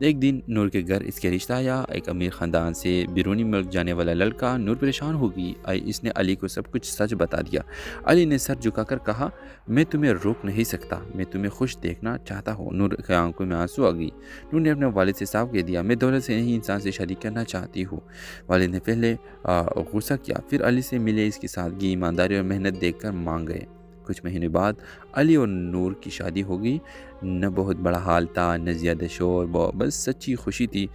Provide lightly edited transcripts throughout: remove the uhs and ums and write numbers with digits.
ایک دن نور کے گھر اس کے رشتہ آیا، ایک امیر خاندان سے بیرونی ملک جانے والا لڑکا۔ نور پریشان ہو گئی، اس نے علی کو سب کچھ سچ بتا دیا۔ علی نے سر جھکا کر کہا، میں تمہیں روک نہیں سکتا، میں تمہیں خوش دیکھنا چاہتا ہوں۔ نور کی آنکھوں میں آنسو آ گئی۔ نور نے اپنے والد سے صاف کہہ دیا، میں دولت سے نہیں انسان سے شادی کرنا چاہتی ہوں۔ والد نے پہلے غصہ کیا، پھر علی سے ملے اس کی سادگی، ایمانداری اور محنت دیکھ کر مان گئے۔ کچھ مہینے بعد علی اور نور کی شادی ہو گئی۔ نہ بہت بڑا حال تھا، نہ زیادہ شور، بس سچی خوشی تھی۔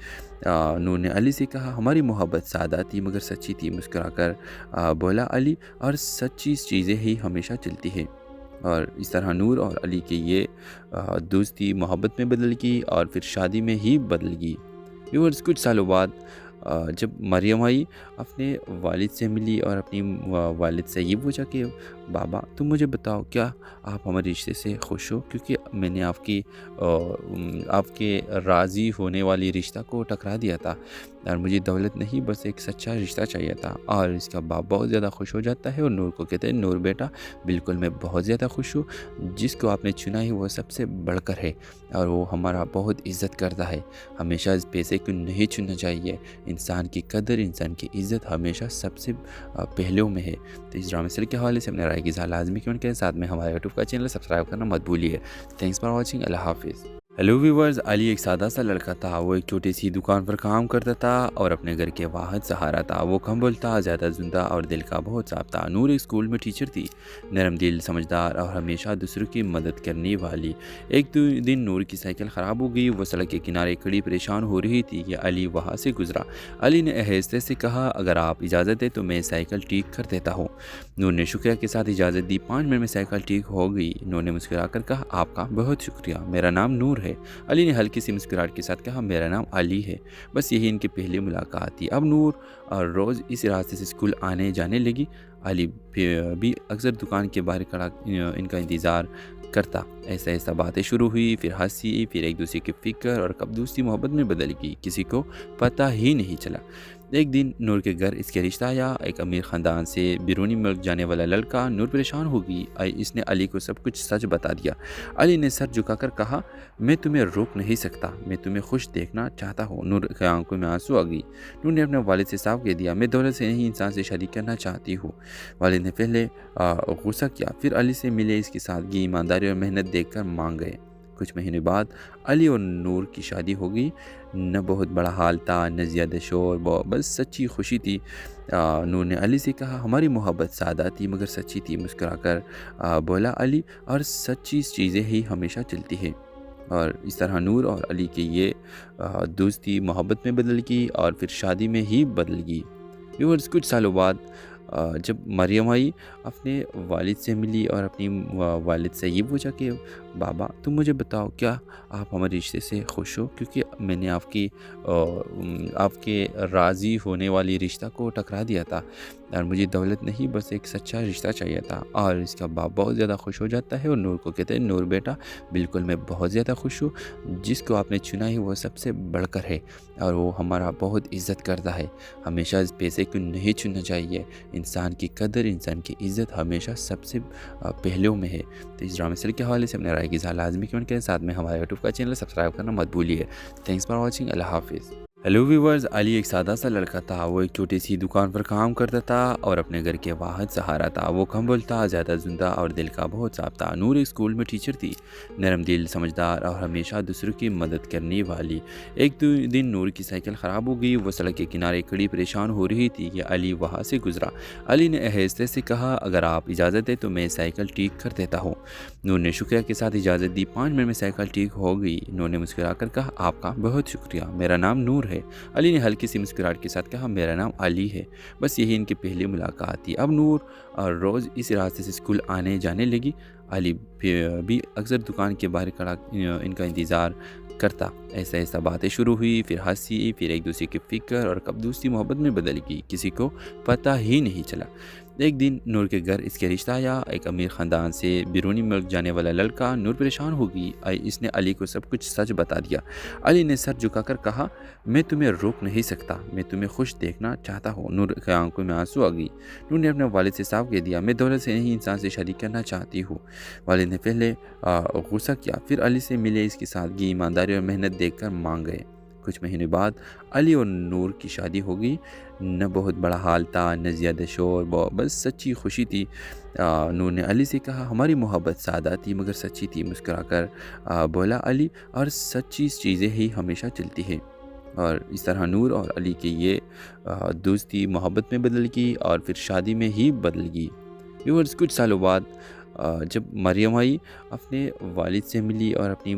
نور نے علی سے کہا، ہماری محبت سادہ تھی مگر سچی تھی۔ مسکرا کر بولا علی، اور سچی چیزیں ہی ہمیشہ چلتی ہیں۔ اور اس طرح نور اور علی کی یہ دوستی محبت میں بدل گئی اور پھر شادی میں ہی بدل گئی۔ ویورز، کچھ سالوں بعد جب مریم آئی، اپنے والد سے ملی اور اپنی والد سے یہ پوچھا کہ بابا تم مجھے بتاؤ، کیا آپ ہمارے رشتے سے خوش ہو؟ کیونکہ میں نے آپ کے راضی ہونے والی رشتہ کو ٹکرا دیا تھا، اور مجھے دولت نہیں بس ایک سچا رشتہ چاہیے تھا۔ اور اس کا باپ بہت زیادہ خوش ہو جاتا ہے اور نور کو کہتے ہیں، نور بیٹا بالکل میں بہت زیادہ خوش ہوں، جس کو آپ نے چنا ہے وہ سب سے بڑھ کر ہے، اور وہ ہمارا بہت عزت کرتا ہے۔ ہمیشہ اس پیسے کو نہیں چننا چاہیے، انسان کی قدر، انسان کی عزت ہمیشہ سب سے پہلوں میں ہے۔ تو اس ڈرامے سیریل کے حوالے سے اپنے رائے کی اظہار لازمی کمنٹ کریں، ساتھ میں ہمارے یوٹیوب کا چینل سبسکرائب کرنا مت بھولیے۔ تھینکس فار واچنگ، اللہ حافظ۔ ہیلو ویورز، علی ایک سادہ سا لڑکا تھا۔ وہ ایک چھوٹی سی دکان پر کام کرتا تھا اور اپنے گھر کے واحد سہارا تھا۔ وہ کم بولتا، زیادہ زندہ اور دل کا بہت صاف تھا۔ نور ایک اسکول میں ٹیچر تھی، نرم دل، سمجھدار اور ہمیشہ دوسروں کی مدد کرنے والی۔ ایک دن نور کی سائیکل خراب ہو گئی، وہ سڑک کے کنارے کھڑی پریشان ہو رہی تھی کہ علی وہاں سے گزرا۔ علی نے آہستہ سے کہا، اگر آپ اجازت دیں تو میں سائیکل ٹھیک کر دیتا ہوں۔ نور نے شکریہ کے ساتھ اجازت دی۔ 5 منٹ میں سائیکل ٹھیک ہو گئی۔ نور نے مسکرا کر کہا، آپ کا بہت شکریہ، میرا نام نور ہے۔ علی نے ہلکی سی مسکراہٹ کے ساتھ کہا، میرا نام علی ہے۔ بس یہی ان کی پہلی ملاقات تھی۔ اب نور روز اس راستے سے اسکول آنے جانے لگی۔ علی بھی اکثر دکان کے باہر کھڑا ان کا انتظار کرتا۔ ایسا باتیں شروع ہوئی، پھر ہنسی، پھر ایک دوسرے کی فکر، اور کب دوستی محبت میں بدل گئی کسی کو پتہ ہی نہیں چلا۔ ایک دن نور کے گھر اس کے رشتہ آیا، ایک امیر خاندان سے بیرونی ملک جانے والا لڑکا۔ نور پریشان ہو گئی، اس نے علی کو سب کچھ سچ بتا دیا۔ علی نے سر جھکا کر کہا، میں تمہیں روک نہیں سکتا، میں تمہیں خوش دیکھنا چاہتا ہوں۔ نور کی آنکھوں میں آنسو آ گئی۔ نور نے اپنے والد سے صاف کہہ دیا، میں دولت سے نہیں انسان سے شادی کرنا چاہتی ہوں۔ والد نے پہلے غصہ کیا، پھر علی سے ملے اس کی سادگی، ایمانداری اور محنت دیکھ کر مان گئے۔ کچھ مہینے بعد علی اور نور کی شادی ہو گئی۔ نہ بہت بڑا حال تھا، نہ زیادہ شور، بس سچی خوشی تھی۔ نور نے علی سے کہا، ہماری محبت سادہ تھی مگر سچی تھی۔ مسکرا کر بولا علی، اور سچی چیزیں ہی ہمیشہ چلتی ہیں۔ اور اس طرح نور اور علی کی یہ دوستی محبت میں بدل گئی اور پھر شادی میں ہی بدل گئی۔ ویورز، کچھ سالوں بعد جب مریم آئی، اپنے والد سے ملی اور اپنی والد سے یہ پوچھا کہ بابا تم مجھے بتاؤ، کیا آپ ہمارے رشتے سے خوش ہو؟ کیونکہ میں نے آپ کے راضی ہونے والی رشتہ کو ٹکرا دیا تھا، اور مجھے دولت نہیں بس ایک سچا رشتہ چاہیے تھا۔ اور اس کا باپ بہت زیادہ خوش ہو جاتا ہے اور نور کو کہتے ہیں، نور بیٹا بالکل میں بہت زیادہ خوش ہوں، جس کو آپ نے چنا ہے وہ سب سے بڑھ کر ہے، اور وہ ہمارا بہت عزت کرتا ہے۔ ہمیشہ اس پیسے کو نہیں چننا چاہیے، انسان کی قدر، انسان کی عزت ہمیشہ سب سے پہلوں میں ہے۔ تو اس ڈرامے سیریل کے حوالے سے اپنے رائے کی اظہار لازمی کمنٹ کریں، ساتھ میں ہمارے یوٹیوب کا چینل سبسکرائب کرنا مت بھولیے۔ تھینکس فار واچنگ، اللہ حافظ۔ ہیلو ویورز، علی ایک سادہ سا لڑکا تھا۔ وہ ایک چھوٹی سی دکان پر کام کرتا تھا اور اپنے گھر کے واحد سہارا تھا۔ وہ کم بولتا، زیادہ زندہ اور دل کا بہت صاف تھا۔ نور ایک اسکول میں ٹیچر تھی، نرم دل، سمجھدار اور ہمیشہ دوسروں کی مدد کرنے والی۔ ایک دن نور کی سائیکل خراب ہو گئی، وہ سڑک کے کنارے کھڑی پریشان ہو رہی تھی کہ علی وہاں سے گزرا۔ علی نے آہستہ سے کہا، اگر آپ اجازت دیں تو میں سائیکل ٹھیک کر دیتا ہوں۔ نور نے شکریہ کے ساتھ اجازت دی۔ 5 منٹ میں سائیکل ٹھیک ہو گئی۔ نور نے مسکرا کر کہا، آپ کا بہت شکریہ، میرا نام نور ہے۔ علی نے ہلکی سی مسکراہٹ کے ساتھ کہا، میرا نام علی ہے۔ بس یہی ان کی پہلی ملاقات تھی۔ اب نور روز اس راستے سے اسکول آنے جانے لگی۔ علی بھی اکثر دکان کے باہر کھڑا ان کا انتظار کرتا۔ ایسا باتیں شروع ہوئی، پھر ہنسی، پھر ایک دوسرے کی فکر، اور کب دوستی محبت میں بدل گئی کسی کو پتہ ہی نہیں چلا۔ ایک دن نور کے گھر اس کے رشتہ آیا، ایک امیر خاندان سے بیرونی ملک جانے والا لڑکا۔ نور پریشان ہو گئی، اس نے علی کو سب کچھ سچ بتا دیا۔ علی نے سر جھکا کر کہا، میں تمہیں روک نہیں سکتا، میں تمہیں خوش دیکھنا چاہتا ہوں۔ نور کی آنکھوں میں آنسو آ گئی۔ نور نے اپنے والد سے صاف کہہ دیا، میں دولت سے نہیں انسان سے شادی کرنا چاہتی ہوں۔ والد نے پہلے غصہ کیا، پھر علی سے ملے اس کی سادگی، ایمانداری اور محنت دیکھ کر مان گئے۔ کچھ مہینے بعد علی اور نور کی شادی ہو گئی۔ نہ بہت بڑا حال تھا، نہ زیادہ شور، بس سچی خوشی تھی۔ نور نے علی سے کہا ہماری محبت سادہ تھی مگر سچی تھی۔ مسکرا کر بولا علی، اور سچی چیزیں ہی ہمیشہ چلتی ہیں۔ اور اس طرح نور اور علی کی یہ دوستی محبت میں بدل گئی اور پھر شادی میں ہی بدل گئی۔ ویورز، کچھ سالوں بعد جب مریم آئی، اپنے والد سے ملی اور اپنی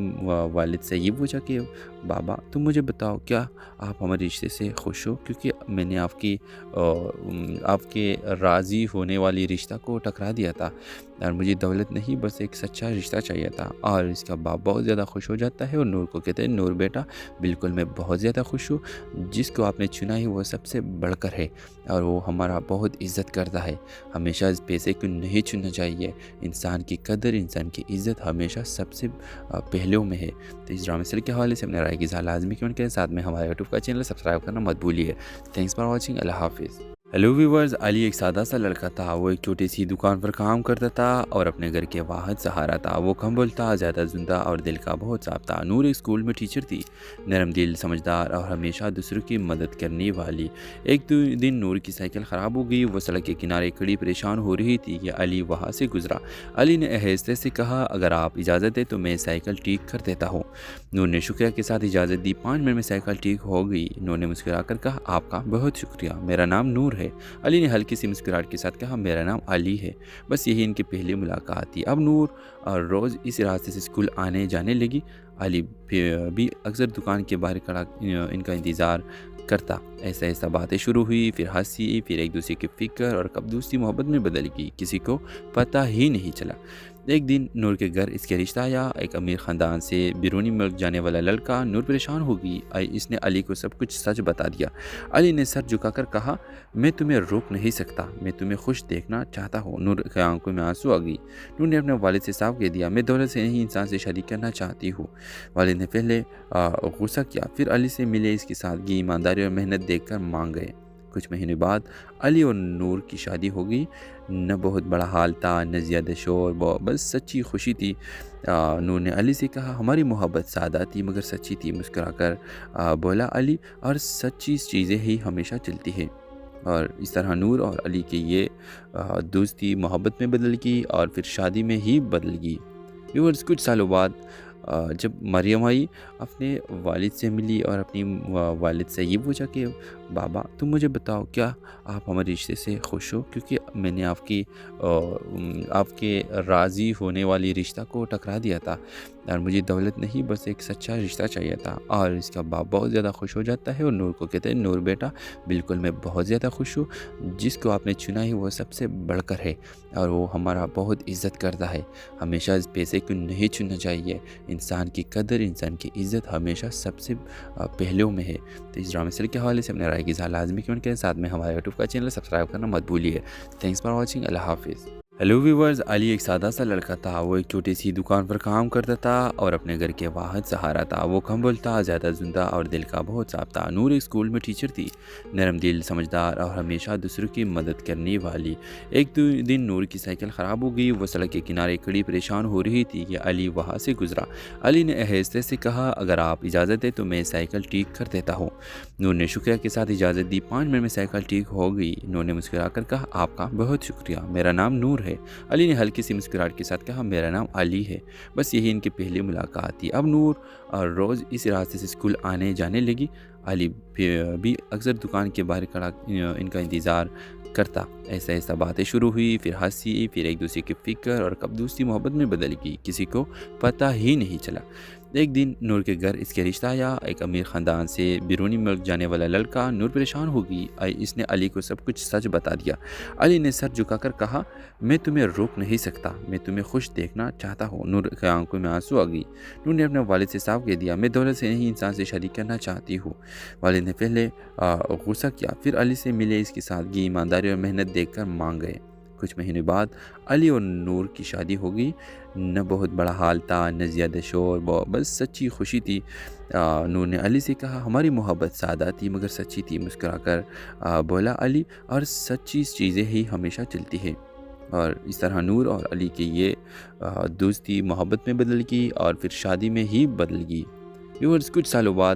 والد سے یہ پوچھا کہ بابا تم مجھے بتاؤ کیا آپ ہمارے رشتے سے خوش ہو، کیونکہ میں نے آپ کے راضی ہونے والی رشتہ کو ٹکرا دیا تھا اور مجھے دولت نہیں بس ایک سچا رشتہ چاہیے تھا۔ اور اس کا باپ بہت زیادہ خوش ہو جاتا ہے اور نور کو کہتے ہیں نور بیٹا بالکل میں بہت زیادہ خوش ہوں، جس کو آپ نے چنا ہے وہ سب سے بڑھ کر ہے اور وہ ہمارا بہت عزت کرتا ہے۔ ہمیشہ اس پیسے کو نہیں چننا چاہیے، انسان کی قدر، انسان کی عزت ہمیشہ سب سے پہلوں میں ہے۔ تو اس ڈرامے سیریل کے حوالے سے اپنے رائے کی اظہار لازمی کمنٹ کریں، ساتھ میں ہمارے یوٹیوب کا چینل سبسکرائب کرنا مت بھولیے۔ تھینکس فار واچنگ، اللہ حافظ۔ ہیلو ویورز، علی ایک سادہ سا لڑکا تھا۔ وہ ایک چھوٹی سی دکان پر کام کرتا تھا اور اپنے گھر کے واحد سہارا تھا۔ وہ کم بولتا، زیادہ زندہ اور دل کا بہت صاف تھا۔ نور ایک اسکول میں ٹیچر تھی، نرم دل، سمجھدار اور ہمیشہ دوسروں کی مدد کرنے والی۔ ایک دن نور کی سائیکل خراب ہو گئی، وہ سڑک کے کنارے کھڑی پریشان ہو رہی تھی کہ علی وہاں سے گزرا۔ علی نے آہستہ سے کہا اگر آپ اجازت دیں تو میں سائیکل ٹھیک کر دیتا ہوں۔ نور نے شکریہ کے ساتھ اجازت دی۔ 5 منٹ میں سائیکل ٹھیک ہو گئی۔ نور نے مسکرا کر کہا آپ کا بہت شکریہ، میرا نام نور ہے۔ علی نے ہلکی سی مسکراہٹ کے ساتھ کہا میرا نام علی ہے۔ بس یہی ان کی پہلی ملاقات تھی۔ اب نور روز اس راستے سے اسکول آنے جانے لگی۔ علی بھی اکثر دکان کے باہر کھڑا ان کا انتظار کرتا۔ ایسا باتیں شروع ہوئی، پھر ہنسی، پھر ایک دوسرے کی فکر اور کب دوستی محبت میں بدل گئی، کسی کو پتہ ہی نہیں چلا۔ ایک دن نور کے گھر اس کے رشتہ آیا، ایک امیر خاندان سے بیرونی ملک جانے والا لڑکا۔ نور پریشان ہو گئی، اس نے علی کو سب کچھ سچ بتا دیا۔ علی نے سر جھکا کر کہا میں تمہیں روک نہیں سکتا، میں تمہیں خوش دیکھنا چاہتا ہوں۔ نور کی آنکھوں میں آنسو آ گئی۔ نور نے اپنے والد سے صاف کہہ دیا میں دولت سے نہیں انسان سے شادی کرنا چاہتی ہوں۔ والد نے پہلے غصہ کیا، پھر علی سے ملے، اس کی سادگی، ایمانداری اور محنت دیکھ کر مان گئے۔ کچھ مہینے بعد علی اور نور کی شادی ہو گئی۔ نہ بہت بڑا حال تھا، نہ زیادہ شور، بس سچی خوشی تھی۔ نور نے علی سے کہا ہماری محبت سادہ تھی مگر سچی تھی۔ مسکرا کر بولا علی، اور سچی چیزیں ہی ہمیشہ چلتی ہیں۔ اور اس طرح نور اور علی کی یہ دوستی محبت میں بدل گئی اور پھر شادی میں ہی بدل گئی۔ ویورز، کچھ سالوں بعد جب مریم آئی، اپنے والد سے ملی اور اپنی والد سے یہ پوچھا کہ بابا تم مجھے بتاؤ کیا آپ ہمارے رشتے سے خوش ہو، کیونکہ میں نے آپ کے راضی ہونے والی رشتہ کو ٹکرا دیا تھا اور مجھے دولت نہیں بس ایک سچا رشتہ چاہیے تھا۔ اور اس کا باپ بہت زیادہ خوش ہو جاتا ہے اور نور کو کہتے ہیں نور بیٹا بالکل میں بہت زیادہ خوش ہوں، جس کو آپ نے چنا ہے وہ سب سے بڑھ کر ہے اور وہ ہمارا بہت عزت کرتا ہے۔ ہمیشہ اس پیسے کو نہیں چننا چاہیے، انسان کی قدر، انسان کی عزت ہمیشہ سب سے پہلوں میں ہے۔ تو اس ڈرامے سیریل کے حوالے سے اپنے رائے کی اظہار لازمی کمنٹ کریں، ساتھ میں ہمارے یوٹیوب کا چینل سبسکرائب کرنا مت بھولیے۔ تھینکس فار واچنگ، اللہ حافظ۔ ہیلو ویورز، علی ایک سادہ سا لڑکا تھا۔ وہ ایک چھوٹی سی دکان پر کام کرتا تھا اور اپنے گھر کے واحد سہارا تھا۔ وہ کم بولتا، زیادہ زندہ اور دل کا بہت صاف تھا۔ نور ایک اسکول میں ٹیچر تھی، نرم دل، سمجھدار اور ہمیشہ دوسروں کی مدد کرنے والی۔ ایک دن نور کی سائیکل خراب ہو گئی، وہ سڑک کے کنارے کھڑی پریشان ہو رہی تھی کہ علی وہاں سے گزرا۔ علی نے آہستہ سے کہا اگر آپ اجازت دیں تو میں سائیکل ٹھیک کر دیتا ہوں۔ نور نے شکریہ کے ساتھ اجازت دی۔ 5 منٹ میں سائیکل ٹھیک ہو گئی۔ نور نے مسکرا کر کہا آپ کا بہت شکریہ، میرا نام نور ہے۔ علی نے ہلکی سی مسکراہٹ کے ساتھ کہا میرا نام علی ہے۔ بس یہی ان کی پہلی ملاقات تھی۔ اب نور روز اس راستے سے اسکول آنے جانے لگی۔ علی بھی اکثر دکان کے باہر کھڑا ان کا انتظار کرتا۔ ایسا باتیں شروع ہوئی، پھر ہنسی، پھر ایک دوسرے کی فکر اور کب دوستی محبت میں بدل گئی، کسی کو پتہ ہی نہیں چلا۔ ایک دن نور کے گھر اس کے رشتہ آیا، ایک امیر خاندان سے بیرونی ملک جانے والا لڑکا۔ نور پریشان ہو گئی، اس نے علی کو سب کچھ سچ بتا دیا۔ علی نے سر جھکا کر کہا میں تمہیں روک نہیں سکتا، میں تمہیں خوش دیکھنا چاہتا ہوں۔ نور کی آنکھوں میں آنسو آ گئی۔ نور نے اپنے والد سے صاف کہہ دیا میں دولت سے نہیں انسان سے شادی کرنا چاہتی ہوں۔ والد نے پہلے غصہ کیا، پھر علی سے ملے، اس کی سادگی، ایمانداری اور محنت دیکھ کر مان گئے۔ کچھ مہینے بعد علی اور نور کی شادی ہو گئی۔ نہ بہت بڑا حال تھا، نہ زیادہ شور، بس سچی خوشی تھی۔ نور نے علی سے کہا ہماری محبت سادہ تھی مگر سچی تھی۔ مسکرا کر بولا علی، اور سچی چیزیں ہی ہمیشہ چلتی ہیں۔ اور اس طرح نور اور علی کی یہ دوستی محبت میں بدل گئی اور پھر شادی میں ہی بدل گئی۔ ویورز، کچھ سالوں بعد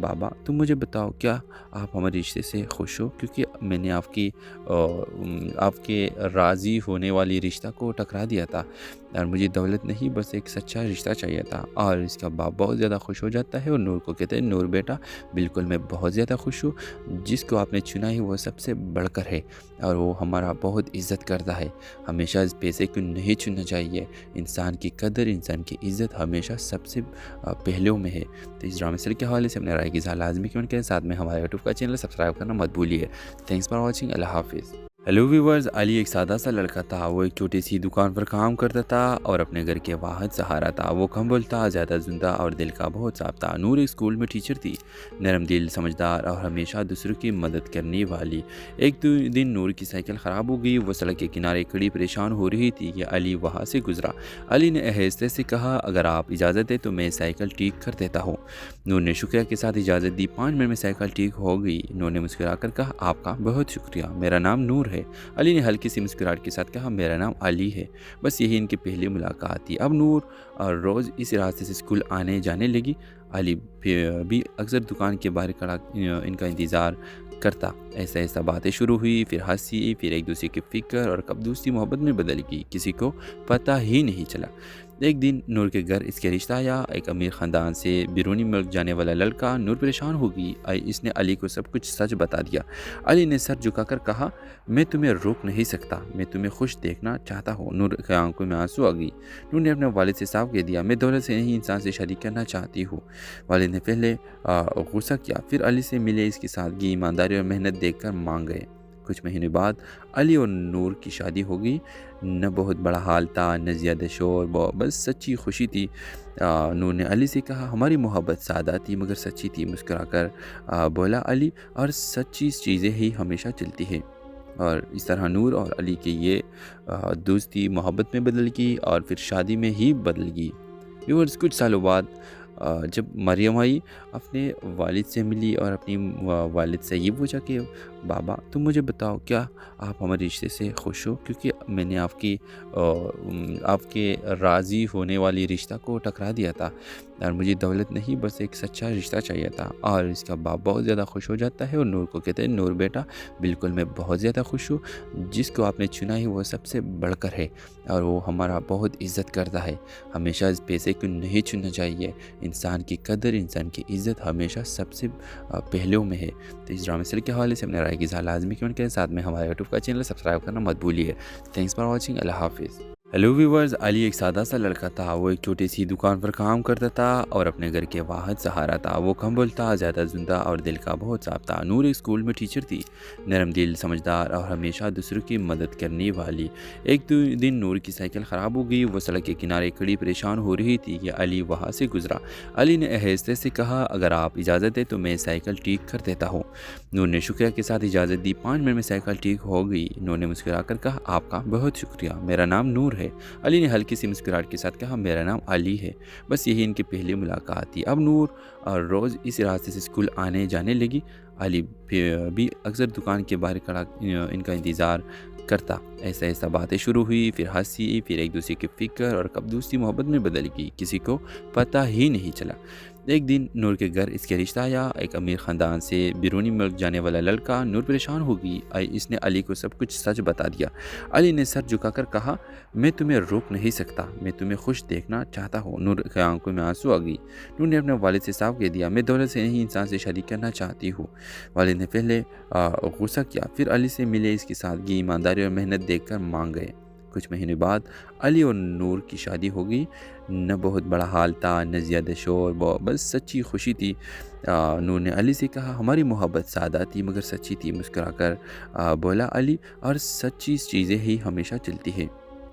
بابا تم مجھے بتاؤ کیا آپ ہمارے رشتے سے خوش ہو، کیونکہ میں نے آپ کے راضی ہونے والی رشتہ کو ٹکرا دیا تھا اور مجھے دولت نہیں بس ایک سچا رشتہ چاہیے تھا۔ اور اس کا باپ بہت زیادہ خوش ہو جاتا ہے اور نور کو کہتے ہیں نور بیٹا بالکل میں بہت زیادہ خوش ہوں، جس کو آپ نے چنا ہے وہ سب سے بڑھ کر ہے اور وہ ہمارا بہت عزت کرتا ہے۔ ہمیشہ اس پیسے کو نہیں چننا چاہیے، انسان کی قدر انسان کی عزت ہمیشہ سب سے پہلوں میں ہے۔ تو اس ڈرامے سیریل کے حوالے سے اپنے رائے کی اظہار لازمی کمنٹ کریں، ساتھ میں ہمارے یوٹیوب کا چینل سبسکرائب کرنا مت بھولیے۔ تھینکس فار واچنگ، اللہ حافظ۔ ہیلو ویورز، علی ایک سادہ سا لڑکا تھا۔ وہ ایک چھوٹی سی دکان پر کام کرتا تھا اور اپنے گھر کے واحد سہارا تھا۔ وہ کم بولتا، زیادہ زندہ اور دل کا بہت صاف تھا۔ نور ایک اسکول میں ٹیچر تھی، نرم دل، سمجھدار اور ہمیشہ دوسروں کی مدد کرنے والی۔ ایک دن نور کی سائیکل خراب ہو گئی، وہ سڑک کے کنارے کھڑی پریشان ہو رہی تھی کہ علی وہاں سے گزرا۔ علی نے آہستہ سے کہا اگر آپ اجازت دیں تو میں سائیکل ٹھیک کر دیتا ہوں۔ نور نے شکریہ کے ساتھ اجازت دی۔ 5 منٹ میں سائیکل ٹھیک ہو گئی۔ نور نے مسکرا کر کہا آپ کا بہت شکریہ، میرا نام نور ہے۔ علی نے ہلکی سی مسکراہٹ کے ساتھ کہا میرا نام علی ہے۔ بس یہی ان کی پہلی ملاقات تھی۔ اب نور روز اس راستے سے اسکول آنے جانے لگی۔ علی بھی اکثر دکان کے باہر کھڑا ان کا انتظار کرتا۔ ایسا باتیں شروع ہوئی، پھر ہنسی، پھر ایک دوسرے کی فکر اور کب دوستی محبت میں بدل گئی، کسی کو پتہ ہی نہیں چلا۔ ایک دن نور کے گھر اس کے رشتہ آیا، ایک امیر خاندان سے بیرونی ملک جانے والا لڑکا۔ نور پریشان ہو گئی، اس نے علی کو سب کچھ سچ بتا دیا۔ علی نے سر جھکا کر کہا میں تمہیں روک نہیں سکتا، میں تمہیں خوش دیکھنا چاہتا ہوں۔ نور کی آنکھوں میں آنسو آ گئی۔ نور نے اپنے والد سے صاف کہہ دیا میں دولت سے نہیں انسان سے شادی کرنا چاہتی ہوں۔ والد نے پہلے غصہ کیا، پھر علی سے ملے، اس کی سادگی، ایمانداری اور محنت دیکھ کر مان گئے۔ کچھ مہینے بعد علی اور نور کی شادی ہو گئی۔ نہ بہت بڑا حال تھا، نہ زیادہ شور، بس سچی خوشی تھی۔ نور نے علی سے کہا ہماری محبت سادہ تھی مگر سچی تھی۔ مسکرا کر بولا علی، اور سچی چیزیں ہی ہمیشہ چلتی ہیں۔ اور اس طرح نور اور علی کی یہ دوستی محبت میں بدل گئی اور پھر شادی میں ہی بدل گئی۔ ویورز، کچھ سالوں بعد جب مریم آئی، اپنے والد سے ملی اور اپنی والد سے یہ پوچھا کہ بابا تم مجھے بتاؤ کیا آپ ہمارے رشتے سے خوش ہو، کیونکہ میں نے آپ کے راضی ہونے والی رشتہ کو ٹکرا دیا تھا اور مجھے دولت نہیں بس ایک سچا رشتہ چاہیے تھا۔ اور اس کا باپ بہت زیادہ خوش ہو جاتا ہے اور نور کو کہتے ہیں نور بیٹا بالکل میں بہت زیادہ خوش ہوں، جس کو آپ نے چنا ہے وہ سب سے بڑھ کر ہے اور وہ ہمارا بہت عزت کرتا ہے۔ ہمیشہ اس پیسے کو نہیں چننا چاہیے، انسان کی قدر انسان کی عزت ہمیشہ سب سے پہلوں میں ہے۔ تو اس ڈرامے سیریل کے حوالے سے اپنے رائے کی اظہار لازمی کمنٹ کریں، ساتھ میں ہمارے یوٹیوب کا چینل سبسکرائب کرنا مت بھولیے۔ تھینکس فار واچنگ، اللہ حافظ۔ ہیلو ویورز، علی ایک سادہ سا لڑکا تھا۔ وہ ایک چھوٹی سی دکان پر کام کرتا تھا اور اپنے گھر کے واحد سہارا تھا۔ وہ کم بولتا، زیادہ زندہ اور دل کا بہت صاف تھا۔ نور ایک اسکول میں ٹیچر تھی، نرم دل، سمجھدار اور ہمیشہ دوسروں کی مدد کرنے والی۔ ایک دن نور کی سائیکل خراب ہو گئی، وہ سڑک کے کنارے کھڑی پریشان ہو رہی تھی کہ علی وہاں سے گزرا۔ علی نے آہستہ سے کہا اگر آپ اجازت دیں تو میں سائیکل ٹھیک کر دیتا ہوں۔ نور نے شکریہ کے ساتھ اجازت دی۔ 5 منٹ میں سائیکل ٹھیک ہو گئی۔ نور نے مسکرا کر کہا آپ کا بہت شکریہ، میرا نام نور ہے۔ علی نے ہلکی سی مسکراہٹ کے ساتھ کہا میرا نام علی ہے۔ بس یہی ان کی پہلی ملاقات تھی۔ اب نور روز اس راستے سے اسکول آنے جانے لگی۔ علی بھی اکثر دکان کے باہر کھڑا ان کا انتظار کرتا۔ ایسا باتیں شروع ہوئی، پھر ہنسی، پھر ایک دوسرے کی فکر اور کب دوستی محبت میں بدل گئی، کسی کو پتہ ہی نہیں چلا۔ ایک دن نور کے گھر اس کے رشتہ آیا، ایک امیر خاندان سے بیرونی ملک جانے والا لڑکا۔ نور پریشان ہو گئی، اس نے علی کو سب کچھ سچ بتا دیا۔ علی نے سر جھکا کر کہا میں تمہیں روک نہیں سکتا، میں تمہیں خوش دیکھنا چاہتا ہوں۔ نور کی آنکھوں میں آنسو آ گئی۔ نور نے اپنے والد سے صاف کہہ دیا میں دولت سے نہیں انسان سے شادی کرنا چاہتی ہوں۔ والد نے پہلے غصہ کیا، پھر علی سے ملے، اس کی سادگی، ایمانداری اور محنت دیکھ کر مان گئے۔ کچھ مہینے بعد علی اور نور کی شادی ہو گئی۔ نہ بہت بڑا حال تھا، نہ زیادہ شور، بس سچی خوشی تھی۔ نور نے علی سے کہا ہماری محبت سادہ تھی مگر سچی تھی۔ مسکرا کر بولا علی، اور سچی چیزیں ہی ہمیشہ چلتی ہیں۔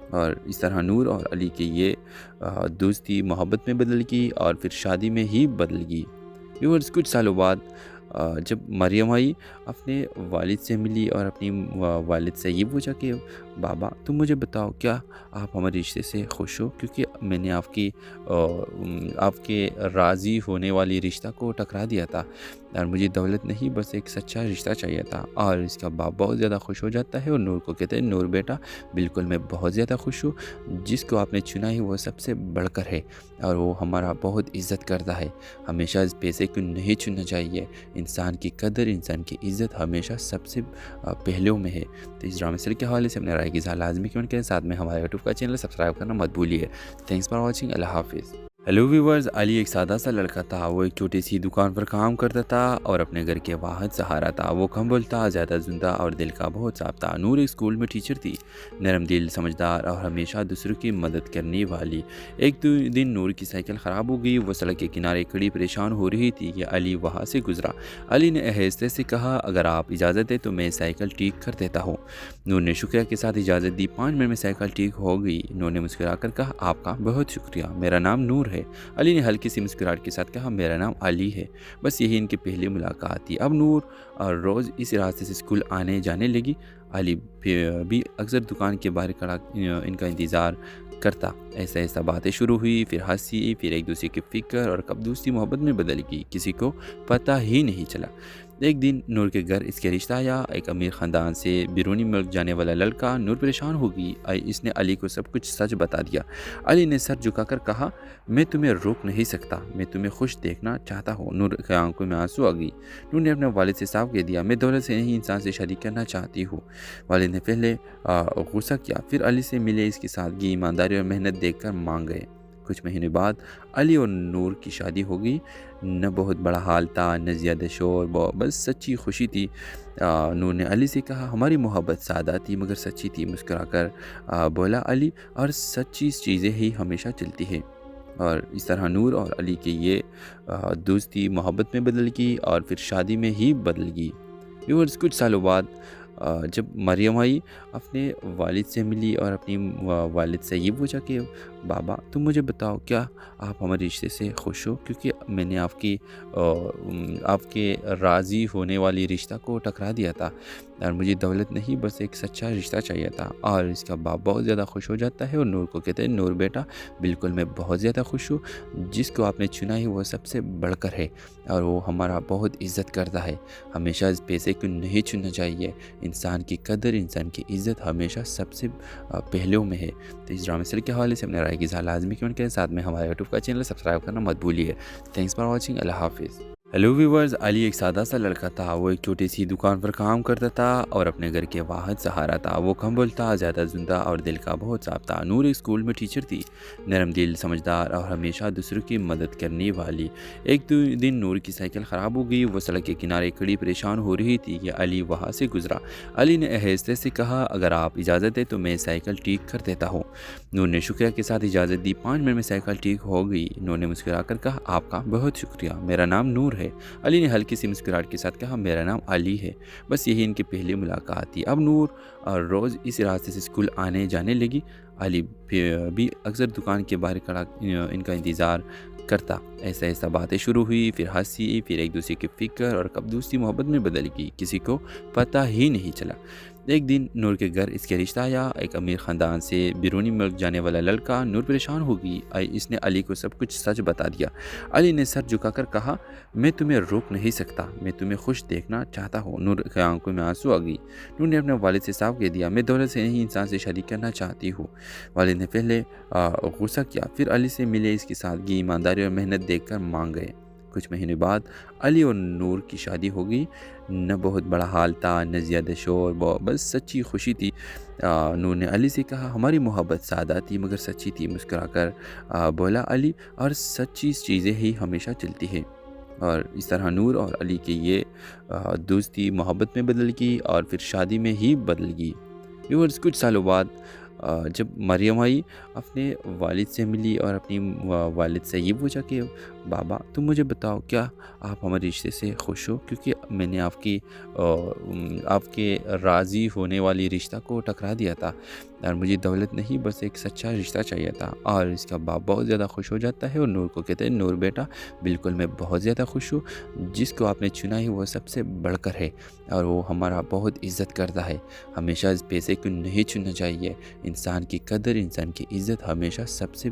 اور اس طرح نور اور علی کی یہ دوستی محبت میں بدل گئی اور پھر شادی میں ہی بدل گئی۔ ویورز، کچھ سالوں بعد جب مریم آئی، اپنے والد سے ملی اور اپنی والد سے یہ پوچھا کہ بابا تم مجھے بتاؤ کیا آپ ہمارے رشتے سے خوش ہو، کیونکہ میں نے آپ کے راضی ہونے والی رشتہ کو ٹکرا دیا تھا اور مجھے دولت نہیں بس ایک سچا رشتہ چاہیے تھا۔ اور اس کا باپ بہت زیادہ خوش ہو جاتا ہے اور نور کو کہتے ہیں نور بیٹا بالکل میں بہت زیادہ خوش ہوں، جس کو آپ نے چنا ہے وہ سب سے بڑھ کر ہے اور وہ ہمارا بہت عزت کرتا ہے۔ ہمیشہ اس پیسے کو نہیں چننا چاہیے، انسان کی قدر انسان کی عزت ہمیشہ سب سے پہلوں میں ہے۔ تو اس ڈرامے سیریل کے حوالے سے اپنے رائے کی اظہار لازمی کمنٹ کریں، ساتھ میں ہمارے یوٹیوب کا چینل سبسکرائب کرنا مت بھولیے۔ تھینکس فار واچنگ، اللہ حافظ۔ ہیلو ویورز، علی ایک سادہ سا لڑکا تھا۔ وہ ایک چھوٹی سی دکان پر کام کرتا تھا اور اپنے گھر کے واحد سہارا تھا۔ وہ کم بولتا، زیادہ زندہ اور دل کا بہت صاف تھا۔ نور ایک اسکول میں ٹیچر تھی، نرم دل، سمجھدار اور ہمیشہ دوسروں کی مدد کرنے والی۔ ایک دن نور کی سائیکل خراب ہو گئی، وہ سڑک کے کنارے کھڑی پریشان ہو رہی تھی کہ علی وہاں سے گزرا۔ علی نے آہستہ سے کہا اگر آپ اجازت دیں تو میں سائیکل ٹھیک کر دیتا ہوں۔ نور نے شکریہ کے ساتھ اجازت دی۔ 5 منٹ میں سائیکل ٹھیک ہو گئی۔ نور نے مسکرا کر کہا آپ کا بہت شکریہ، میرا نام نور ہے۔ علی نے ہلکی سی مسکراہٹ کے ساتھ کہا میرا نام علی ہے۔ بس یہی ان کی پہلی ملاقات تھی۔ اب نور روز اس راستے سے اسکول آنے جانے لگی۔ علی بھی اکثر دکان کے باہر کھڑا ان کا انتظار کرتا۔ ایسا باتیں شروع ہوئی، پھر ہنسی، پھر ایک دوسرے کی فکر اور کب دوستی محبت میں بدل گئی، کسی کو پتہ ہی نہیں چلا۔ ایک دن نور کے گھر اس کے رشتہ آیا، ایک امیر خاندان سے بیرونی ملک جانے والا لڑکا۔ نور پریشان ہو گئی، اس نے علی کو سب کچھ سچ بتا دیا۔ علی نے سر جھکا کر کہا میں تمہیں روک نہیں سکتا، میں تمہیں خوش دیکھنا چاہتا ہوں۔ نور کی آنکھوں میں آنسو آ گئی۔ نور نے اپنے والد سے صاف کہہ دیا میں دولت سے نہیں انسان سے شادی کرنا چاہتی ہوں۔ والد نے پہلے غصہ کیا، پھر علی سے ملے، اس کی سادگی، ایمانداری اور محنت دیکھ کر مان گئے۔ کچھ مہینے بعد علی اور نور کی شادی ہو گئی۔ نہ بہت بڑا حال تھا، نہ زیادہ شور، بس سچی خوشی تھی۔ نور نے علی سے کہا ہماری محبت سادہ تھی مگر سچی تھی۔ مسکرا کر بولا علی، اور سچی چیزیں ہی ہمیشہ چلتی ہیں۔ اور اس طرح نور اور علی کی یہ دوستی محبت میں بدل گئی اور پھر شادی میں ہی بدل گئی۔ ویورز، کچھ سالوں بعد جب مریم آئی، اپنے والد سے ملی اور اپنی والد سے یہ پوچھا کہ بابا تم مجھے بتاؤ کیا آپ ہمارے رشتے سے خوش ہو، کیونکہ میں نے آپ کے راضی ہونے والی رشتہ کو ٹکرا دیا تھا اور مجھے دولت نہیں بس ایک سچا رشتہ چاہیے تھا۔ اور اس کا باپ بہت زیادہ خوش ہو جاتا ہے اور نور کو کہتے ہیں نور بیٹا بالکل میں بہت زیادہ خوش ہوں، جس کو آپ نے چنا ہے وہ سب سے بڑھ کر ہے اور وہ ہمارا بہت عزت کرتا ہے۔ ہمیشہ اس پیسے کو نہیں چننا چاہیے، انسان کی قدر انسان کی عزت ہمیشہ سب سے پہلوں میں ہے۔ تو اس ڈرامے سیریل کے حوالے سے اپنے رائے کی اظہار لازمی کمنٹ کریں، ساتھ میں ہمارے یوٹیوب کا چینل سبسکرائب کرنا مت بھولیے۔ تھینکس فار واچنگ، اللہ حافظ۔ ہیلو ویورز، علی ایک سادہ سا لڑکا تھا۔ وہ ایک چھوٹی سی دکان پر کام کرتا تھا اور اپنے گھر کے واحد سہارا تھا۔ وہ کم بولتا، زیادہ زندہ اور دل کا بہت صاف تھا۔ نور ایک اسکول میں ٹیچر تھی، نرم دل، سمجھدار اور ہمیشہ دوسروں کی مدد کرنے والی۔ ایک دن نور کی سائیکل خراب ہو گئی، وہ سڑک کے کنارے کھڑی پریشان ہو رہی تھی کہ علی وہاں سے گزرا۔ علی نے آہستہ سے کہا اگر آپ اجازت دیں تو میں سائیکل ٹھیک کر دیتا ہوں۔ نور نے شکریہ کے ساتھ اجازت دی۔ 5 منٹ میں سائیکل ٹھیک ہو گئی۔ نور نے مسکرا کر کہا آپ کا بہت شکریہ، میرا نام نور ہے۔ علی نے ہلکی سی مسکراہٹ کے ساتھ کہا میرا نام علی ہے۔ بس یہی ان کی پہلی ملاقات تھی۔ اب نور روز اس راستے سے اسکول آنے جانے لگی۔ علی بھی اکثر دکان کے باہر کھڑا ان کا انتظار کرتا۔ ایسا باتیں شروع ہوئی، پھر ہنسی، پھر ایک دوسرے کی فکر اور کب دوستی محبت میں بدل گئی، کسی کو پتہ ہی نہیں چلا۔ ایک دن نور کے گھر اس کے رشتہ آیا، ایک امیر خاندان سے بیرونی ملک جانے والا لڑکا۔ نور پریشان ہو گئی، اس نے علی کو سب کچھ سچ بتا دیا۔ علی نے سر جھکا کر کہا میں تمہیں روک نہیں سکتا، میں تمہیں خوش دیکھنا چاہتا ہوں۔ نور کی آنکھوں میں آنسو آ گئی۔ نور نے اپنے والد سے صاف کہہ دیا میں دولت سے نہیں انسان سے شادی کرنا چاہتی ہوں۔ والد نے پہلے غصہ کیا، پھر علی سے ملے، اس کی سادگی، ایمانداری اور محنت دیکھ کر مان گئے۔ کچھ مہینے بعد علی اور نور کی شادی ہو گئی۔ نہ بہت بڑا حال تھا، نہ زیادہ شور، بس سچی خوشی تھی۔ نور نے علی سے کہا ہماری محبت سادہ تھی مگر سچی تھی۔ مسکرا کر بولا علی، اور سچی چیزیں ہی ہمیشہ چلتی ہیں۔ اور اس طرح نور اور علی کی یہ دوستی محبت میں بدل گئی اور پھر شادی میں ہی بدل گئی۔ ویورز، کچھ سالوں بعد جب مریم آئی، اپنے والد سے ملی اور اپنی والد سے یہ پوچھا کہ بابا تم مجھے بتاؤ کیا آپ ہمارے رشتے سے خوش ہو، کیونکہ میں نے آپ کے راضی ہونے والی رشتہ کو ٹکرا دیا تھا اور مجھے دولت نہیں بس ایک سچا رشتہ چاہیے تھا۔ اور اس کا باپ بہت زیادہ خوش ہو جاتا ہے اور نور کو کہتے ہیں نور بیٹا بالکل میں بہت زیادہ خوش ہوں، جس کو آپ نے چنا ہے وہ سب سے بڑھ کر ہے اور وہ ہمارا بہت عزت کرتا ہے۔ ہمیشہ اس پیسے کو نہیں چننا چاہیے، انسان کی قدر انسان کی عزت ہمیشہ سب سے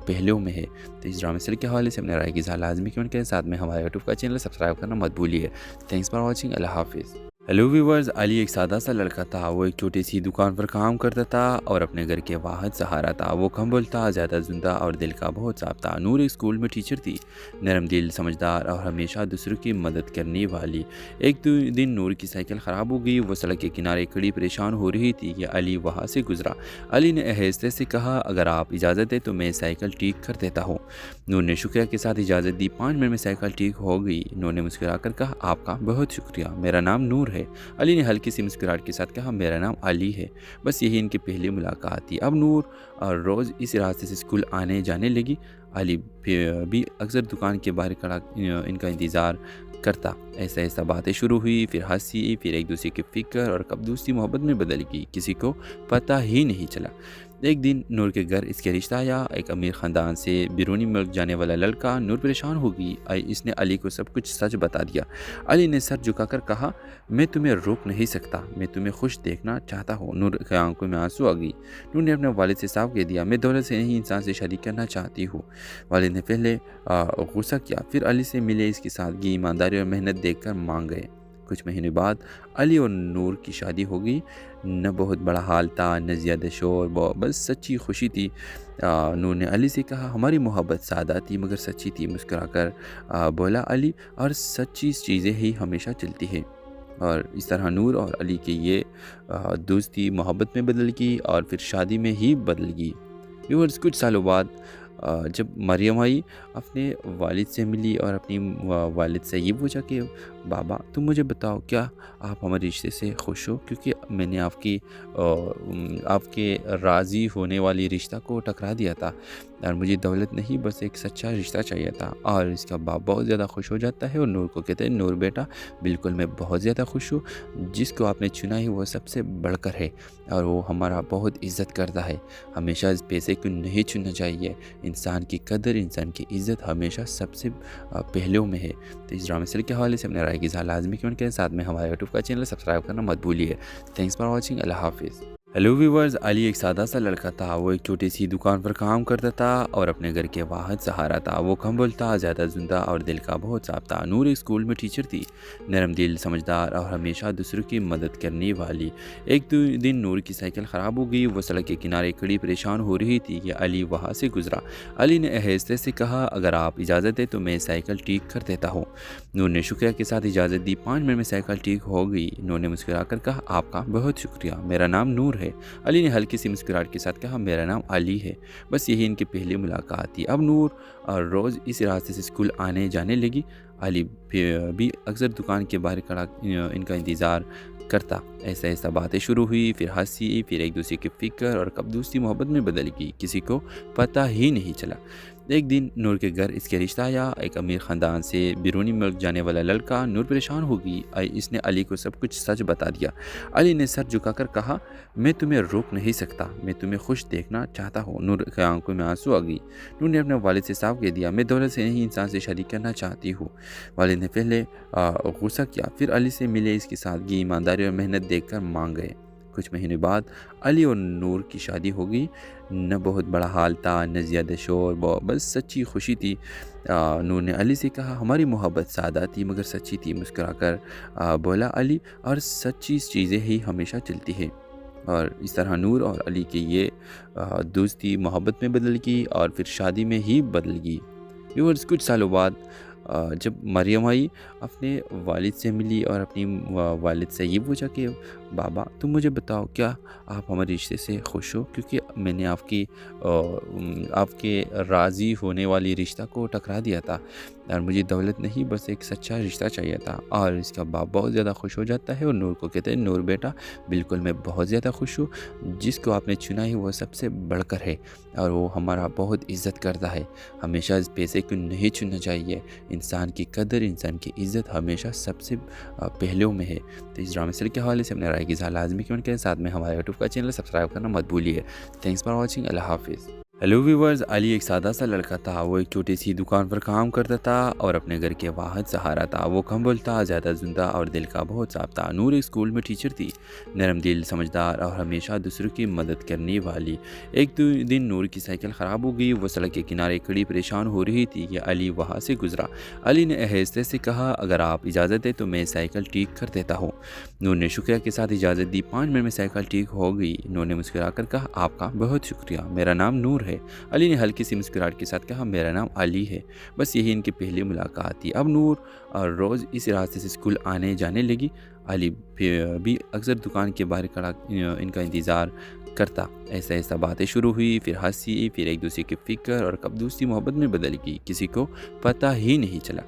پہلوں میں ہے۔ تو اس ڈرامے سیریل کے حوالے سے اپنے رائے کی اظہار لازمی کمنٹ کریں، ساتھ میں ہمارے یوٹیوب کا چینل سبسکرائب کرنا مت بھولیے۔ تھینکس فار واچنگ، اللہ حافظ۔ ہیلو ویورز، علی ایک سادہ سا لڑکا تھا۔ وہ ایک چھوٹی سی دکان پر کام کرتا تھا اور اپنے گھر کے واحد سہارا تھا۔ وہ کم بولتا، زیادہ زندہ اور دل کا بہت صاف تھا۔ نور ایک اسکول میں ٹیچر تھی، نرم دل، سمجھدار اور ہمیشہ دوسروں کی مدد کرنے والی۔ ایک دن نور کی سائیکل خراب ہو گئی، وہ سڑک کے کنارے کھڑی پریشان ہو رہی تھی کہ علی وہاں سے گزرا۔ علی نے آہستہ سے کہا اگر آپ اجازت دیں تو میں سائیکل ٹھیک کر دیتا ہوں۔ نور نے شکریہ کے ساتھ اجازت دی۔ 5 منٹ میں سائیکل ٹھیک ہو گئی۔ نور نے مسکرا کر کہا آپ کا بہت شکریہ، میرا نام نور ہے۔ علی نے ہلکی سی مسکراہٹ کے ساتھ کہا میرا نام علی ہے۔ بس یہی ان کی پہلی ملاقات تھی۔ اب نور روز اس راستے سے اسکول آنے جانے لگی۔ علی بھی اکثر دکان کے باہر کھڑا ان کا انتظار کرتا۔ ایسا باتیں شروع ہوئی، پھر ہنسی، پھر ایک دوسرے کی فکر اور کب دوستی محبت میں بدل گئی، کسی کو پتہ ہی نہیں چلا۔ ایک دن نور کے گھر اس کے رشتہ آیا، ایک امیر خاندان سے بیرونی ملک جانے والا لڑکا۔ نور پریشان ہو گئی، اس نے علی کو سب کچھ سچ بتا دیا۔ علی نے سر جھکا کر کہا میں تمہیں روک نہیں سکتا، میں تمہیں خوش دیکھنا چاہتا ہوں۔ نور کی آنکھوں میں آنسو آ گئی۔ نور نے اپنے والد سے صاف کہہ دیا میں دولت سے نہیں انسان سے شادی کرنا چاہتی ہوں۔ والد نے پہلے غصہ کیا، پھر علی سے ملے، اس کی سادگی، ایمانداری اور محنت دیکھ کر مان گئے۔ کچھ مہینے بعد علی اور نور کی شادی ہو گئی۔ نہ بہت بڑا حال تھا، نہ زیادہ شور، بس سچی خوشی تھی۔ نور نے علی سے کہا ہماری محبت سادہ تھی مگر سچی تھی۔ مسکرا کر بولا علی، اور سچی چیزیں ہی ہمیشہ چلتی ہیں۔ اور اس طرح نور اور علی کی یہ دوستی محبت میں بدل گئی اور پھر شادی میں ہی بدل گئی۔ ویورز، کچھ سالوں بعد جب مریم آئی، اپنے والد سے ملی اور اپنی والد سے یہ پوچھا کہ بابا تم مجھے بتاؤ کیا آپ ہمارے رشتے سے خوش ہو، کیونکہ میں نے آپ کے راضی ہونے والی رشتہ کو ٹکرا دیا تھا اور مجھے دولت نہیں بس ایک سچا رشتہ چاہیے تھا۔ اور اس کا باپ بہت زیادہ خوش ہو جاتا ہے اور نور کو کہتے ہیں نور بیٹا بالکل میں بہت زیادہ خوش ہوں، جس کو آپ نے چنا ہے وہ سب سے بڑھ کر ہے اور وہ ہمارا بہت عزت کرتا ہے۔ ہمیشہ اس پیسے کو نہیں چننا چاہیے، انسان کی قدر انسان کی عزت ہمیشہ سب سے پہلوں میں ہے۔ تو اس ڈرامے سیریل کے حوالے سے اپنے رائے کی اظہار لازمی کمنٹ کریں، ساتھ میں ہمارے یوٹیوب کا چینل سبسکرائب کرنا مت بھولیے۔ تھینکس فار واچنگ، اللہ حافظ۔ ہیلو ویورز، علی ایک سادہ سا لڑکا تھا۔ وہ ایک چھوٹی سی دکان پر کام کرتا تھا اور اپنے گھر کے واحد سہارا تھا۔ وہ کم بولتا، زیادہ زندہ اور دل کا بہت صاف تھا۔ نور ایک اسکول میں ٹیچر تھی، نرم دل، سمجھدار اور ہمیشہ دوسروں کی مدد کرنے والی۔ ایک دن نور کی سائیکل خراب ہو گئی، وہ سڑک کے کنارے کھڑی پریشان ہو رہی تھی کہ علی وہاں سے گزرا۔ علی نے آہستہ سے کہا اگر آپ اجازت دیں تو میں سائیکل ٹھیک کر دیتا ہوں۔ نور نے شکریہ کے ساتھ اجازت دی۔ 5 منٹ میں سائیکل ٹھیک ہو گئی۔ نور نے مسکرا کر کہا آپ کا بہت شکریہ، میرا نام نور ہے۔ علی نے ہلکی سی مسکراہٹ کے ساتھ کہا میرا نام علی ہے۔ بس یہی ان کی پہلی ملاقات تھی۔ اب نور روز اس راستے سے اسکول آنے جانے لگی۔ علی بھی اکثر دکان کے باہر کھڑا ان کا انتظار کرتا۔ ایسا باتیں شروع ہوئی، پھر ہنسی، پھر ایک دوسرے کی فکر اور کب دوستی محبت میں بدل گئی، کسی کو پتہ ہی نہیں چلا۔ ایک دن نور کے گھر اس کے رشتہ آیا، ایک امیر خاندان سے بیرونی ملک جانے والا لڑکا۔ نور پریشان ہو گئی، اس نے علی کو سب کچھ سچ بتا دیا۔ علی نے سر جھکا کر کہا میں تمہیں روک نہیں سکتا، میں تمہیں خوش دیکھنا چاہتا ہوں۔ نور کی آنکھوں میں آنسو آ گئی۔ نور نے اپنے والد سے صاف کہہ دیا میں دولت سے نہیں انسان سے شادی کرنا چاہتی ہوں۔ والد نے پہلے غصہ کیا، پھر علی سے ملے، اس کی سادگی، ایمانداری اور محنت دیکھ کر مان گئے۔ کچھ مہینے بعد علی اور نور کی شادی ہو گئی۔ نہ بہت بڑا حال تھا، نہ زیادہ شور، بس سچی خوشی تھی۔ نور نے علی سے کہا ہماری محبت سادہ تھی مگر سچی تھی۔ مسکرا کر بولا علی، اور سچی چیزیں ہی ہمیشہ چلتی ہیں۔ اور اس طرح نور اور علی کی یہ دوستی محبت میں بدل گئی اور پھر شادی میں ہی بدل گئی۔ ویورز، کچھ سالوں بعد جب مریم آئی، اپنے والد سے ملی اور اپنی والد سے یہ پوچھا کہ بابا تم مجھے بتاؤ کیا آپ ہمارے رشتے سے خوش ہو، کیونکہ میں نے آپ کے راضی ہونے والی رشتہ کو ٹکرا دیا تھا اور مجھے دولت نہیں بس ایک سچا رشتہ چاہیے تھا۔ اور اس کا باپ بہت زیادہ خوش ہو جاتا ہے اور نور کو کہتے ہیں نور بیٹا بالکل میں بہت زیادہ خوش ہوں، جس کو آپ نے چنا ہے وہ سب سے بڑھ کر ہے اور وہ ہمارا بہت عزت کرتا ہے۔ ہمیشہ اس پیسے کو نہیں چننا چاہیے، انسان کی قدر انسان کی عزت ہمیشہ سب سے پہلوں میں ہے۔ تو اس ڈرامے سیریل کے حوالے سے اپنے رائے کی اظہار لازمی کمنٹ کریں، ساتھ میں ہمارے یوٹیوب کا چینل سبسکرائب کرنا مت بھولیے۔ تھینکس فار واچنگ، اللہ حافظ۔ ہیلو ویورز، علی ایک سادہ سا لڑکا تھا۔ وہ ایک چھوٹی سی دکان پر کام کرتا تھا اور اپنے گھر کے واحد سہارا تھا۔ وہ کم بولتا، زیادہ زندہ اور دل کا بہت صاف تھا۔ نور ایک اسکول میں ٹیچر تھی، نرم دل، سمجھدار اور ہمیشہ دوسروں کی مدد کرنے والی۔ ایک دن نور کی سائیکل خراب ہو گئی، وہ سڑک کے کنارے کھڑی پریشان ہو رہی تھی کہ علی وہاں سے گزرا۔ علی نے آہستہ سے کہا اگر آپ اجازت دیں تو میں سائیکل ٹھیک کر دیتا ہوں۔ نور نے شکریہ کے ساتھ اجازت دی۔ 5 منٹ میں سائیکل ٹھیک ہو گئی۔ نور نے مسکرا کر کہا آپ کا بہت شکریہ، میرا نام نور ہے۔ علی نے ہلکی سی مسکراہٹ کے ساتھ کہا میرا نام علی ہے۔ بس یہی ان کی پہلی ملاقات تھی۔ اب نور روز اس راستے سے اسکول آنے جانے لگی۔ علی بھی اکثر دکان کے باہر کھڑا ان کا انتظار کرتا۔ ایسا باتیں شروع ہوئی، پھر ہنسی، پھر ایک دوسرے کی فکر اور کب دوستی محبت میں بدل گئی، کسی کو پتہ ہی نہیں چلا۔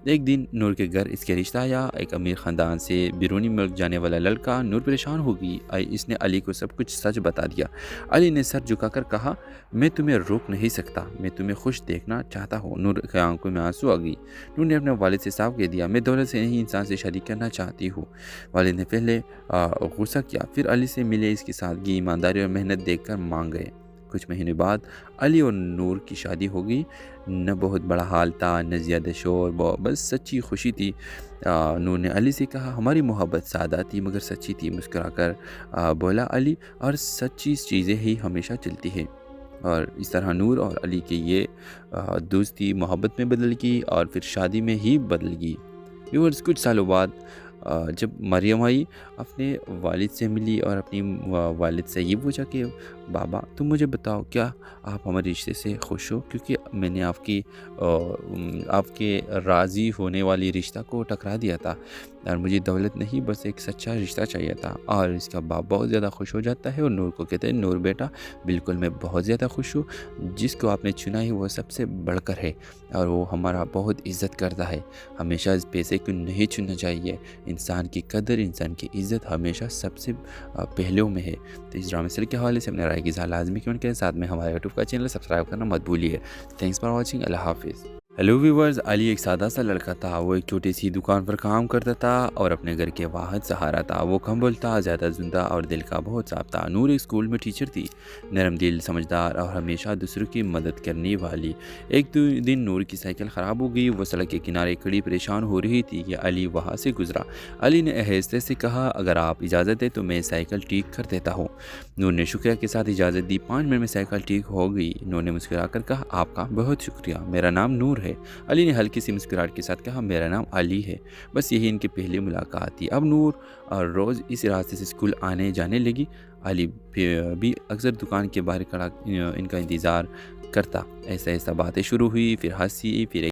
ایک دن نور کے گھر اس کے رشتہ آیا، ایک امیر خاندان سے بیرونی ملک جانے والا لڑکا۔ نور پریشان ہو گئی، اس نے علی کو سب کچھ سچ بتا دیا۔ علی نے سر جھکا کر کہا میں تمہیں روک نہیں سکتا، میں تمہیں خوش دیکھنا چاہتا ہوں۔ نور کی آنکھوں میں آنسو آ گئی۔ نور نے اپنے والد سے صاف کہہ دیا میں دولت سے نہیں انسان سے شادی کرنا چاہتی ہوں۔ والد نے پہلے غصہ کیا، پھر علی سے ملے، اس کی سادگی، ایمانداری اور محنت دیکھ کر مان گئے۔ کچھ مہینے بعد علی اور نور کی شادی ہو گئی۔ نہ بہت بڑا حال تھا، نہ زیادہ شور، بس سچی خوشی تھی۔ نور نے علی سے کہا ہماری محبت سادہ تھی مگر سچی تھی۔ مسکرا کر بولا علی اور سچی چیزیں ہی ہمیشہ چلتی ہیں۔ اور اس طرح نور اور علی کی یہ دوستی محبت میں بدل گئی اور پھر شادی میں ہی بدل گئی۔ ویورز، کچھ سالوں بعد جب مریم آئی اپنے والد سے ملی اور اپنی والد سے یہ پوچھا کہ بابا تم مجھے بتاؤ کیا آپ ہمارے رشتے سے خوش ہو، کیونکہ میں نے آپ کے راضی ہونے والی رشتہ کو ٹکرا دیا تھا اور مجھے دولت نہیں بس ایک سچا رشتہ چاہیے تھا۔ اور اس کا باپ بہت زیادہ خوش ہو جاتا ہے اور نور کو کہتے ہیں نور بیٹا بالکل میں بہت زیادہ خوش ہوں، جس کو آپ نے چنا ہے وہ سب سے بڑھ کر ہے اور وہ ہمارا بہت عزت کرتا ہے۔ ہمیشہ اس پیسے کو نہیں چننا چاہیے، انسان کی قدر انسان کی عزت ہمیشہ سب سے پہلوں میں ہے۔ تو اس ڈرامے سیریل کے حوالے سے اپنے رائے کی اظہار لازمی کمنٹ کریں، ساتھ میں ہمارے یوٹیوب کا چینل سبسکرائب کرنا مت بھولیے۔ تھینکس فار واچنگ، اللہ حافظ۔ ہیلو ویورز، علی ایک سادہ سا لڑکا تھا۔ وہ ایک چھوٹی سی دکان پر کام کرتا تھا اور اپنے گھر کے واحد سہارا تھا۔ وہ کم بولتا، زیادہ زندہ اور دل کا بہت صاف تھا۔ نور ایک اسکول میں ٹیچر تھی، نرم دل، سمجھدار اور ہمیشہ دوسروں کی مدد کرنے والی۔ ایک دن نور کی سائیکل خراب ہو گئی، وہ سڑک کے کنارے کھڑی پریشان ہو رہی تھی کہ علی وہاں سے گزرا۔ علی نے آہستہ سے کہا اگر آپ اجازت دیں تو میں سائیکل ٹھیک کر دیتا ہوں۔ نور نے شکریہ کے ساتھ اجازت دی۔ 5 منٹ میں سائیکل ٹھیک ہو گئی۔ نور نے مسکرا کر کہا آپ کا بہت شکریہ، میرا نام نور ہے۔ علی نے ہلکی سی مسکراہٹ کے ساتھ کہا میرا نام علی ہے۔ بس یہی ان کی پہلی ملاقات تھی۔ اب نور روز اس راستے سے اسکول آنے جانے لگی۔ علی بھی اکثر دکان کے باہر کھڑا ان کا انتظار کرتا۔ ایسا باتیں شروع ہوئی، پھر ہنسی، پھر